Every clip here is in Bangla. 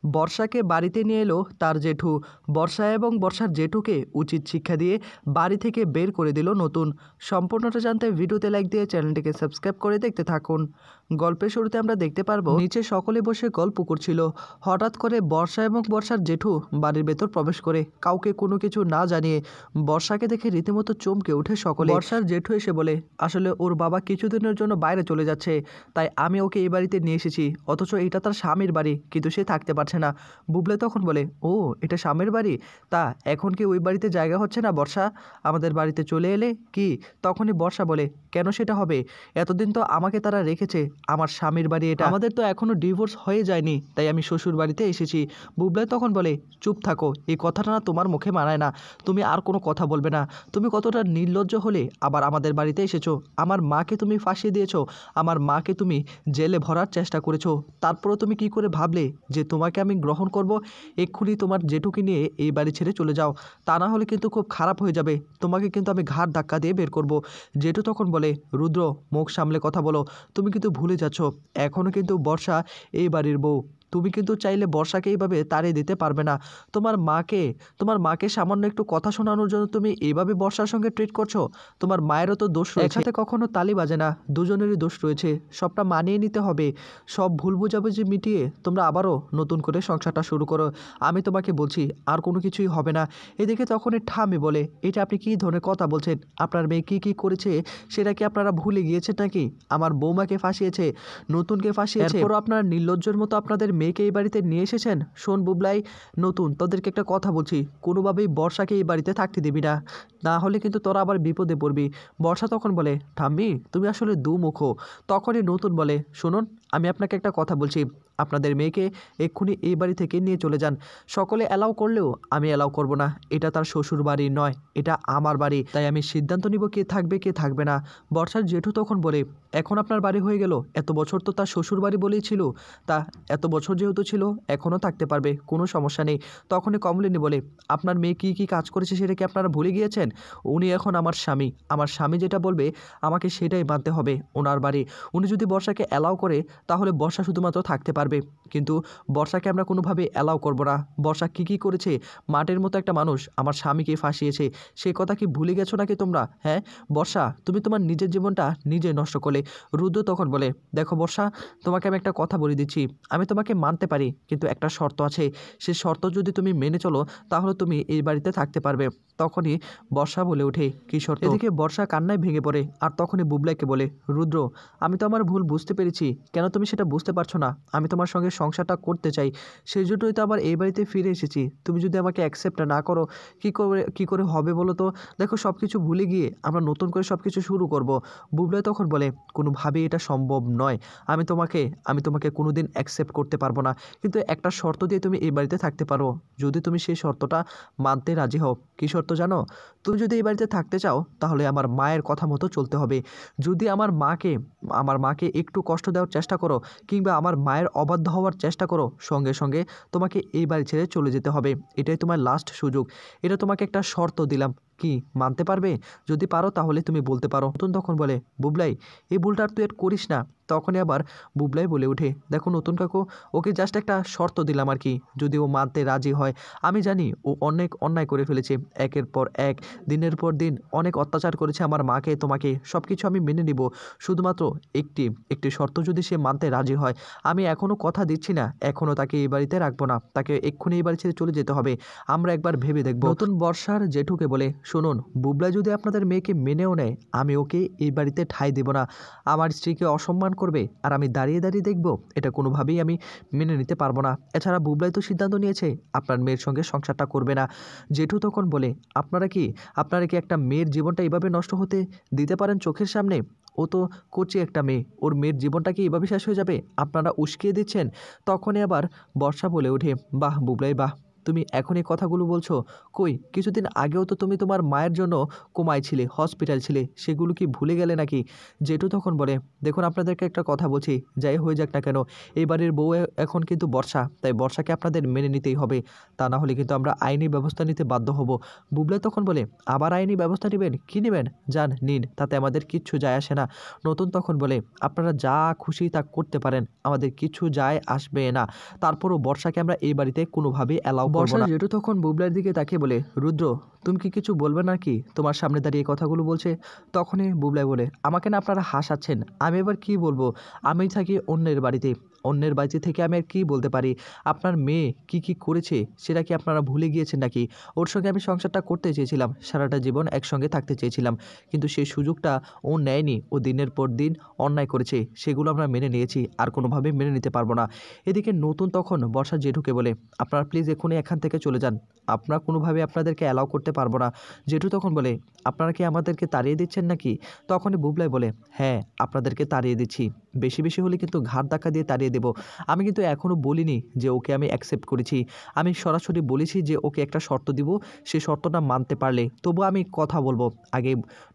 বর্ষাকে বাড়িতে নিয়ে এলো তার জেঠু। বর্ষা এবং বর্ষার জেঠুকে উচিত শিক্ষা দিয়ে বাড়ি থেকে বের করে দিল নতুন। সম্পূর্ণটা জানতে ভিডিওতে লাইক দিয়ে চ্যানেলটিকে সাবস্ক্রাইব করে দেখতে থাকুন। গল্পের শুরুতে আমরা দেখতে পারবো নিচে সকলে বসে গল্প করছিল। হঠাৎ করে বর্ষা এবং বর্ষার জেঠু বাড়ির ভেতর প্রবেশ করে কাউকে কোনো কিছু না জানিয়ে। বর্ষাকে দেখে রীতিমতো চমকে ওঠে সকলে। বর্ষার জেঠু এসে বলে, আসলে ওর বাবা কিছুদিনের জন্য বাইরে চলে যাচ্ছে, তাই আমি ওকে এই বাড়িতে নিয়ে এসেছি। অথচ এটা তার স্বামীর বাড়ি, কিন্তু সে থাকতে পারছে না। বুবলে তখন বলে, ও এটা স্বামীর বাড়ি, তা এখন কি ওই বাড়িতে জায়গা হচ্ছে না বর্ষা? আমাদের বাড়িতে চলে এলে কি? তখনই বর্ষা বলে, কেন সেটা হবে? এতদিন তো আমাকে তারা রেখেছে, আমার স্বামীর বাড়ি এটা, আমাদের তো এখনো ডিভোর্স হয়ে যায়নি, তাই আমি শ্বশুর বাড়িতে এসেছি। বুবলে তখন বলে, চুপ থাকো, এই কথাটা না তোমার মুখে মানায় না, তুমি আর কোনো কথা বলবে না। তুমি কতটা নির্লজ্জ হলে আবার আমাদের বাড়িতে এসেছো। আমার মাকে তুমি ফাঁসিয়ে দিয়েছো, আমার মাকে তুমি জেলে ভরার চেষ্টা করেছো, তারপরেও তুমি কি করে ভাবলে যে তোমাকে আমি গ্রহণ করব? এক্ষুনি তোমার জেঠুকে নিয়ে এই বাড়ি ছেড়ে চলে যাও, তা না হলে কিন্তু খুব খারাপ হয়ে যাবে, তোমাকে কিন্তু আমি ঘাড় ধাক্কা দিয়ে বের করব। জেঠু তখন বলে, রুদ্র মুখ সামলে কথা বলো, তুমি কিন্তু ভুলে যাচ্ছ এখনও কিন্তু বর্ষা এই বাড়ির বউ। তুমি কিন্তু চাইলে বর্ষাকে এইভাবে তাড়িয়ে দিতে পারবে না। তোমার মাকে সামান্য একটু কথা শোনানোর জন্য তুমি এইভাবে বর্ষার সঙ্গে ট্রিট করছো। তোমার মায়েরও তো দোষ রয়েছে, একসাথে কখনো তালি বাজে না, দুজনেরই দোষ রয়েছে, সবটা মানিয়ে নিতে হবে। সব ভুল বোঝাবুঝি মিটিয়ে তোমরা আবারও নতুন করে সংসারটা শুরু করো। আমি তোমাকে বলছি আর কোনো কিছুই হবে না। এদিকে তখনই ঠামে বলে, এটা আপনি কী ধরনের কথা বলছেন? আপনার মেয়ে কী করেছে সেটা কি আপনারা ভুলে গিয়েছেন নাকি? আমার বৌমাকে ফাঁসিয়েছে, নতুনকে ফাঁসিয়েছে, এরপরও আপনারা নির্লজ্জের মতো আপনাদের মেয়েকে এই বাড়িতে নিয়ে এসেছেন। শোন বুবলাই, নতুন তোদেরকে একটা কথা বলছি, কোনোভাবেই বর্ষাকে এই বাড়িতে থাকতে দিবি না, না হলে কিন্তু তোরা আবার বিপদে পড়বি। বর্ষা তখন বলে, ঠাম্মি তুমি আসলে দুমুখো। তখনই নতুন বলে, শুনুন আমি আপনাকে একটা কথা বলছি, আপনাদের মেয়েকে এক্ষুনি এই বাড়ি থেকে নিয়ে চলে যান। সকলে অ্যালাউ করলেও আমি অ্যালাউ করব না, এটা তার শ্বশুর বাড়ি নয়, এটা আমার বাড়ি, তাই আমি সিদ্ধান্ত নিব কে থাকবে কে থাকবে না। বর্ষার জেঠু তখন বলে, এখন আপনার বাড়ি হয়ে গেল, এত বছর তো তার শ্বশুর বাড়ি বলেই ছিল, তা এত বছর যেহেতু ছিল এখনও থাকতে পারবে, কোনো সমস্যা নেই। তখনই কমলিনী বলে, আপনার মেয়ে কী কাজ করেছে সেটা কি আপনারা ভুলে গিয়েছেন? উনি এখন আমার স্বামী, আমার স্বামী যেটা বলবে আমাকে সেটাই মানতে হবে, ওনার বাড়ি। উনি যদি বর্ষাকে অ্যালাউ করে তাহলে বর্ষা শুধুমাত্র থাকতে পারবে, কিন্তু বর্ষাকে আমরা কোনোভাবে অ্যালাউ করব না। বর্ষা কী করেছে, মাটির মতো একটা মানুষ আমার স্বামীকে ফাঁসিয়েছে, সেই কথা কি ভুলে গেছো নাকি তোমরা? হ্যাঁ বর্ষা, তুমি তোমার নিজের জীবনটা নিজে নষ্ট করলে। রুদ্র তখন বলে, দেখো বর্ষা, তোমাকে আমি একটা কথা বলে দিচ্ছি, আমি তোমাকে মানতে পারি, কিন্তু একটা শর্ত আছে, সেই শর্ত যদি তুমি মেনে চলো তাহলে তুমি এই বাড়িতে থাকতে পারবে। তখনই বর্ষা বলে ওঠে, কী শর্ত? এদিকে বর্ষা কান্নায় ভেঙে পড়ে, আর তখনই বুবলাইকে বলে, রুদ্র আমি তো আমার ভুল বুঝতে পেরেছি, কেন তুমি সেটা বুঝতে পারছো না? আমি তোমার সঙ্গে সংসারটা করতে চাই, সেই জন্যই তো আবার এই বাড়িতে ফিরে এসেছি। তুমি যদি আমাকে অ্যাকসেপ্ট না করো কী করে হবে বলো তো? দেখো সব কিছু ভুলে গিয়ে আমরা নতুন করে সব কিছু শুরু করব। বুবলাই তখন বলে, কোনোভাবেই এটা সম্ভব নয়, আমি তোমাকে কোনোদিন অ্যাকসেপ্ট করতে পারবো না, কিন্তু একটা শর্ত দিয়ে তুমি এই বাড়িতে থাকতে পারো, যদি তুমি সেই শর্তটা মানতে রাজি হও। কী শর্ত জানো? তুমি যদি এই বাড়িতে থাকতে চাও তাহলে আমার মায়ের কথা মতো চলতে হবে। যদি আমার মাকে একটু কষ্ট দেওয়ার চেষ্টা করো কিংবা আমার মায়ের অবাধ্য হওয়ার চেষ্টা করো, সঙ্গে সঙ্গে তোমাকে এই বাড়ি ছেড়ে চলে যেতে হবে। এটাই তোমার লাস্ট সুযোগ, এটা তোমাকে একটা শর্ত দিলাম, কি মানতে পারবে? যদি পারো তাহলে তুমি বলতে পারো। নতুন তখন বলে, বুবলাই এই ভুলটা আর তুই আর করিস না। তখনই আবার বুবলাই বলে ওঠে, দেখো নতুন কাকু, ওকে জাস্ট একটা শর্ত দিলাম আর কি, যদি ও মানতে রাজি হয়। আমি জানি ও অনেক অন্যায় করে ফেলেছে, একের পর এক, দিনের পর দিন অনেক অত্যাচার করেছে আমার মাকে, তোমাকে, সব কিছু আমি মেনে নিব, শুধুমাত্র একটি শর্ত যদি সে মানতে রাজি হয়। আমি এখনও কথা দিচ্ছি না, এখনও তাকে এই বাড়িতে রাখবো না, তাকে এক্ষুনি এই বাড়ি ছেড়ে চলে যেতে হবে, আমরা একবার ভেবে দেখব। নতুন বর্ষার জেঠুকে বলে, শুনুন বুবলাই যদি আপনাদের মেয়েকে মেনেও নেয়, আমি ওকে এই বাড়িতে ঠাঁই দেব না। আমার স্ত্রীকে অসম্মান করবে আর আমি দাঁড়িয়ে দাঁড়িয়ে দেখব, এটা কোনোভাবেই আমি মেনে নিতে পারবো না। এছাড়া বুবলাই তো সিদ্ধান্ত নিয়েছে আপনার মেয়ের সঙ্গে সংসারটা করবে না। জেঠু তখন বলে, আপনারা কি একটা মেয়ের জীবনটা এভাবে নষ্ট হতে দিতে পারেন চোখের সামনে? ও তো কচি একটা মেয়ে, ওর মেয়ের জীবনটা কি এভাবে শেষ হয়ে যাবে? আপনারা উস্কিয়ে দিচ্ছেন। তখনই আবার বর্ষা বলে ওঠে, বাহ বুবলাই বাহ, তুমি এখন এই কথাগুলো বলছো? কই কিছুদিন আগেও তো তুমি তোমার মায়ের জন্য কোমায় ছিলে, হসপিটাল ছিলে, সেগুলো কি ভুলে গেলে নাকি? জেঠু তখন বলে, দেখুন আপনাদেরকে একটা কথা বলছি, যাই হয়ে যাক না কেন এই বাড়ির বউ এখন কিন্তু বর্ষা, তাই বর্ষাকে আপনাদের মেনে নিতেই হবে, তা না হলে কিন্তু আমরা আইনি ব্যবস্থা নিতে বাধ্য হব। বুবলাই তখন বলে, আবার আইনি ব্যবস্থা নেবেন? কি নেবেন? যান নিন, তাতে আমাদের কিচ্ছু যায় আসে না। নতুন তখন বলে, আপনারা যা খুশি তা করতে পারেন, আমাদের কিছু যায় আসবে না, তারপরও বর্ষাকে আমরা এই বাড়িতে কোনোভাবেই অ্যালাউ করব না। জেঠু তখন বুবলার দিকে তাকিয়ে বলে, রুদ্র তুমি কি কিছু বলবে নাকি? তোমার সামনে দাঁড়িয়ে কথাগুলো বলছে। তখনই বুবলাই বলে, আমাকে না আপনারা হাসাচ্ছেন, আমি এবার কি বলবো? আমি থাকি অন্যের বাড়িতে, অন্যের বাড়িতে থেকে আমি আর কী বলতে পারি? আপনার মেয়ে কি কি করেছে সেটা কি আপনারা ভুলে গিয়েছেন নাকি? ওর সঙ্গে আমি সংসারটা করতে চেয়েছিলাম, সারাটা জীবন একসঙ্গে থাকতে চেয়েছিলাম, কিন্তু সেই সুযোগটা ও নেয়নি। ও দিনের পর দিন অন্যায় করেছে, সেগুলো আমরা মেনে নিয়েছি, আর কোনোভাবে মেনে নিতে পারবো না। এদিকে নতুন তখন বর্ষার জেঠুকে বলে, আপনারা প্লিজ এখনই এখান থেকে চলে যান, আপনারা কোনোভাবে আপনাদেরকে অ্যালাউ করতে পারবো না। জেঠু তখন বলে, আপনারা কি আমাদেরকে তাড়িয়ে দিচ্ছেন নাকি? তখনই বুবলাই বলে, হ্যাঁ আপনাদেরকে তাড়িয়ে দিচ্ছি, বেশি বেশি হলে কিন্তু ঘাড় ধাক্কা দিয়ে তাড়িয়ে দেব। আমি কিন্তু এখনও বলিনি যে ওকে আমি অ্যাকসেপ্ট করেছি, আমি সরাসরি বলেছি যে ওকে একটা শর্ত দিব, সেই শর্তটা মানতে পারলে তবু আমি কথা বলবো, আগে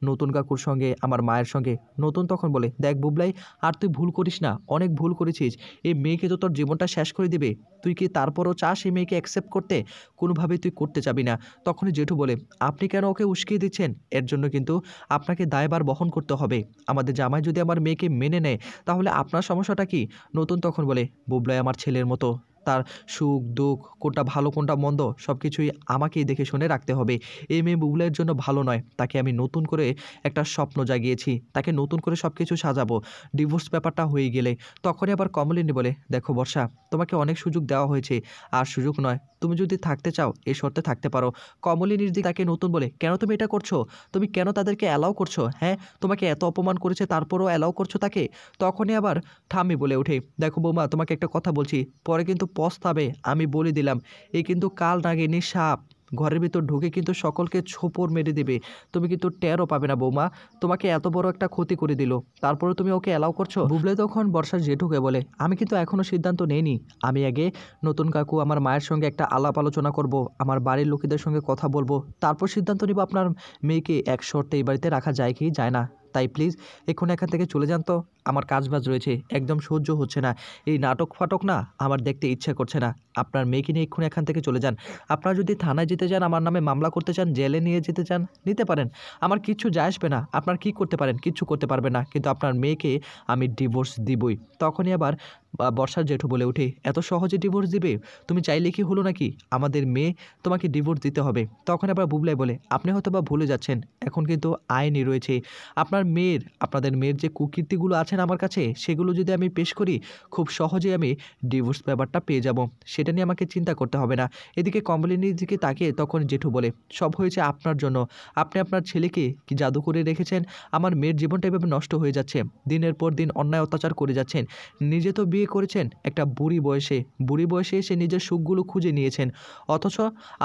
নতুন কাকুর সঙ্গে, আমার মায়ের সঙ্গে। নতুন তখন বলে, দেখ বুবলাই, আর তুই ভুল করিস না, অনেক ভুল করেছিস, এই মেয়েকে তো তোর জীবনটা শেষ করে দিবে, তুই কি তারপরও চাস এই মেয়েকে অ্যাকসেপ্ট করতে? কোনোভাবেই তুই করতে চাবি না। তখনই জেঠু বলে, আপনি কেন ওকে উস্কিয়ে দিচ্ছেন? এর জন্য কিন্তু আপনাকে দায়ভার বহন করতে হবে। আমাদের জামাই যদি আমার মেয়েকে মেনে নেয় তাহলে আপনার সমস্যাটা কি? নতুন তখন বলে, বুবলাই আমার ছেলের মতো, তার সুখ দুঃখ, কোনটা ভালো কোনটা মন্দ সব কিছুই আমাকেই দেখে শুনে রাখতে হবে। এই মেয়ে বুবলাইয়ের জন্য ভালো নয়, তাকে আমি নতুন করে একটা স্বপ্ন জাগিয়েছি, তাকে নতুন করে সব কিছু সাজাবো। ডিভোর্স ব্যাপারটা হয়ে গেলে তখনই আবার কমলিনী বলে, দেখো বর্ষা, তোমাকে অনেক সুযোগ দেওয়া হয়েছে, আর সুযোগ নয়, তুমি যদি থাকতে চাও এই শর্তে থাকতে পারো। কমলিনীর দিকে তাকে নতুন বলে, কেন তুমি এটা করছো? তুমি কেন তাদেরকে অ্যালাউ করছো? হ্যাঁ, তোমাকে এত অপমান করেছে তারপরও অ্যালাউ করছো তাকে? তখনই আবার ঠাম্মি বলে ওঠে, দেখো বৌমা, তোমাকে একটা কথা বলছি, পরে কিন্তু পস্তাবে, আমি বলে দিলাম, এ কিন্তু কাল নাগিনী সাপ, ঘরের ভিতর ঢুকে কিন্তু সকলকে ছোপর মেরে দেবে, তুমি কিন্তু টেরও পাবে না বৌমা, তোমাকে এত বড় একটা ক্ষতি করে দিল, তারপরে তুমি ওকে অ্যালাউ করছো? বুবলে তখন বর্ষার জেঠুকে বলে, আমি কিন্তু এখনও সিদ্ধান্ত নেইনি, আমি আগে নতুন কাকু আমার মায়ের সঙ্গে একটা আলাপ আলোচনা করব, আমার বাড়ির লোকেদের সঙ্গে কথা বলবো, তারপর সিদ্ধান্ত নিব আপনার মেয়েকে এক শর্তে এই বাড়িতে রাখা যায় কি যায় না। তাই প্লিজ এখন এখান থেকে চলে যান তো, আমার কাজবাজ রয়েছে, একদম সহ্য হচ্ছে না, এই নাটক ফাটক না আমার দেখতে ইচ্ছা করছে না, আপনার মেয়েকে নিয়ে এক্ষুনি এখান থেকে চলে যান। আপনারা যদি থানায় যেতে চান, আমার নামে মামলা করতে চান, জেলে নিয়ে যেতে চান, নিতে পারেন, আমার কিচ্ছু যায় আসবে না, আপনার কি করতে পারেন, কিচ্ছু করতে পারবেন না, কিন্তু আপনার মেয়েকে আমি ডিভোর্স দিবই। তখনই আবার বর্ষার জেঠু বলে ওঠে, এত সহজে ডিভোর্স দিবে? তুমি চাইলে কি হলো নাকি? আমাদের মেয়ে, তোমাকে ডিভোর্স দিতে হবে। তখন আবার বুবলাই বলে, আপনি হয়তো বা ভুলে যাচ্ছেন, এখন কিন্তু আইনই রয়েছে, আপনাদের মেয়ের যে কুকীর্তিগুলো আছেন আমার কাছে, সেগুলো যদি আমি পেশ করি, খুব সহজেই আমি ডিভোর্স ব্যাপারটা পেয়ে যাব, সেটা নিয়ে আমাকে চিন্তা করতে হবে না। এদিকে কমলিনীর দিকে তাকিয়ে তখন জেঠু বলে, সব হয়েছে আপনার জন্য, আপনি আপনার ছেলেকে কি জাদু করে রেখেছেন, আমার মেয়ের জীবনটা এভাবে নষ্ট হয়ে যাচ্ছে, দিনের পর দিন অন্যায় অত্যাচার করে যাচ্ছেন, নিজে তো বিয়ে করেছেন একটা বুড়ি বয়সে এসে নিজের সুখগুলো খুঁজে নিয়েছেন, অথচ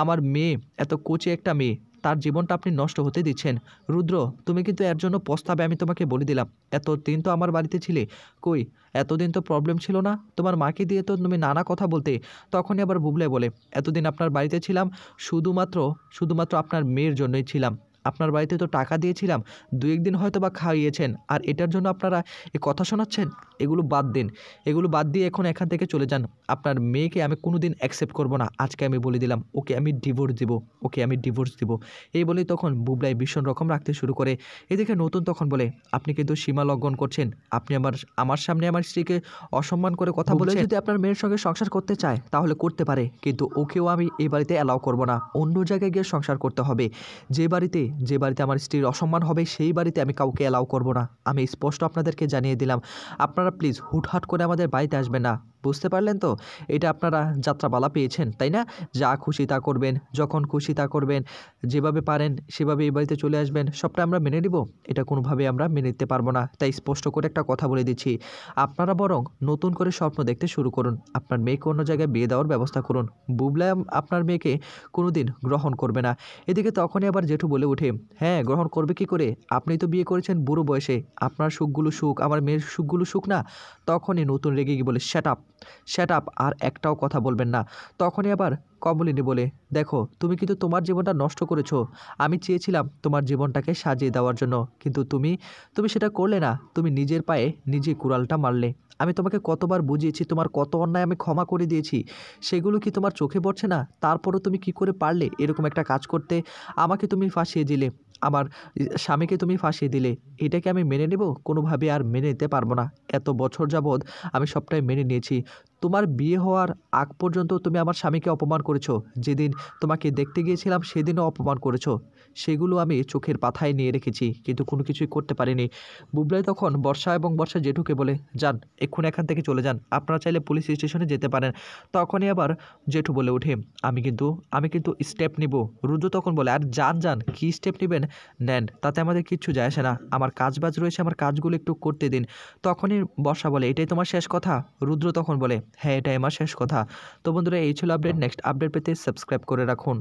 আমার মেয়ে, এত কোচে একটা মেয়ে, তার জীবনটা আপনি নষ্ট হতে দিচ্ছেন। রুদ্র, তুমি কিন্তু এর জন্য পস্তাবে, আমি তোমাকে বলে দিলাম। এতদিন তো আমার বাড়িতে ছিলে, কই এতদিন তো প্রবলেম ছিল না, তোমার মাকে দিয়ে তো তুমি নানা কথা বলতে। তখনই আবার বুবলে বলে, এতদিন আপনার বাড়িতে ছিলাম শুধুমাত্র আপনার মেয়ের জন্যই ছিলাম, আপনার বাড়িতে তো টাকা দিয়েছিলাম, দু একদিন হয়তো বা খাইয়েছেন, আর এটার জন্য আপনারা এ কথা শোনাচ্ছেন? এগুলো বাদ দিন, এগুলো বাদ দিয়ে এখন এখান থেকে চলে যান। আপনার মেয়েকে আমি কোনোদিন অ্যাকসেপ্ট করব না, আজকে আমি বলে দিলাম, ওকে আমি ডিভোর্স দিব। এই বলেই তখন বুবলাই ভীষণ রকম রাখতে শুরু করে। এদিকে নতুন তখন বলে, আপনি কিন্তু সীমা লঙ্ঘন করছেন, আপনি আমার সামনে আমার স্ত্রীকে অসম্মান করে কথা বলছেন। যদি আপনার মেয়ের সঙ্গে সংসার করতে চায় তাহলে করতে পারে, কিন্তু ওকেও আমি এই বাড়িতে অ্যালাউ করব না, অন্য জায়গায় গিয়ে সংসার করতে হবে। যে বাড়িতে আমার স্ত্রীর অসম্মান হবে সেই বাড়িতে আমি কাউকে অ্যালাউ করব না, আমি স্পষ্ট আপনাদেরকে জানিয়ে দিলাম। আপনারা প্লিজ হুটহাট করে আমাদের বাড়িতে আসবেন না, বুঝতে পারলেন তো? এটা আপনারা যাত্রাপালা পেয়েছেন তাই না? যা খুশি তা করবেন, যখন খুশি তা করবেন, যেভাবে পারেন সেভাবে এই বাড়িতে চলে আসবেন, সবটা আমরা মেনে নিব? এটা কোনোভাবে আমরা মেনে নিতে পারবো না। তাই স্পষ্ট করে একটা কথা বলে দিচ্ছি, আপনারা বরং নতুন করে স্বপ্ন দেখতে শুরু করুন, আপনার মেয়েকে অন্য জায়গায় বিয়ে দেওয়ার ব্যবস্থা করুন। বুবলাই আপনার মেয়েকে কোনোদিন গ্রহণ করবে না। এদিকে তখনই আবার জেঠু বলে ওঠে, হ্যাঁ গ্রহণ করবে কি করে, আপনি তো বিয়ে করেছেন বুড়ো বয়সে, আপনার সুখগুলো সুখ, আমার মেয়ের সুখগুলো সুখ না। তখনই নতুন রেগে গিয়ে বলে, শ্যাট আপ, আর একটাও কথা বলবেন না। তখনই আবার কমলিনী বলে, দেখো তুমি কিন্তু তোমার জীবনটা নষ্ট করেছো। আমি চেয়েছিলাম তোমার জীবনটাকে সাজিয়ে দেওয়ার জন্য, কিন্তু তুমি সেটা করলে না। তুমি নিজের পায়ে নিজে কুড়ালটা মারলে। আমি তোমাকে কতবার বুঝিয়েছি, তোমার কত অন্যায় আমি ক্ষমা করে দিয়েছি, সেগুলো কি তোমার চোখে পড়ছে না? তারপরও তুমি কি করে পারলে এরকম একটা কাজ করতে? আমাকে তুমি ফাঁসিয়ে দিলে, আমার স্বামীকে তুমি ফাঁসিয়ে দিলে। এটাকে আমি মেনে নেব? কোনোভাবে আর মেনে নিতে পারবো না। এত বছর যাবৎ আমি সবটাই মেনে নিয়েছি। তোমার বিয়ে হওয়ার আগ পর্যন্ত তুমি আমার স্বামীকে অপমান করেছো। যেদিন তোমাকে দেখতে গিয়েছিলাম সেদিনও অপমান করেছো। সেগুলো আমি চোখের পাতায় নিয়ে রেখেছি, কিন্তু কোনো কিছুই করতে পারিনি। বুবলাই তখন বর্ষা এবং বর্ষার জেঠুকে বলে, যান এক্ষুনি এখান থেকে চলে যান, আপনারা চাইলে পুলিশ স্টেশনে যেতে পারেন। তখনই আবার জেঠু বলে ওঠে, আমি কিন্তু স্টেপ নিব। রুদ্র তখন বলে, আর যান কী স্টেপ নেবেন নেন, তাতে আমাদের কিচ্ছু যায় আসে না। আমার কাজ রয়েছে, আমার কাজগুলো একটু করতে দিন। তখনই বর্ষা বলে, এটাই তোমার শেষ কথা? রুদ্র তখন বলে, হ্যাঁ এটাই আমার শেষ কথা। তো বন্ধুরা, এই ছিল আপডেট। নেক্সট আপডেট পেতে সাবস্ক্রাইব করে রাখুন।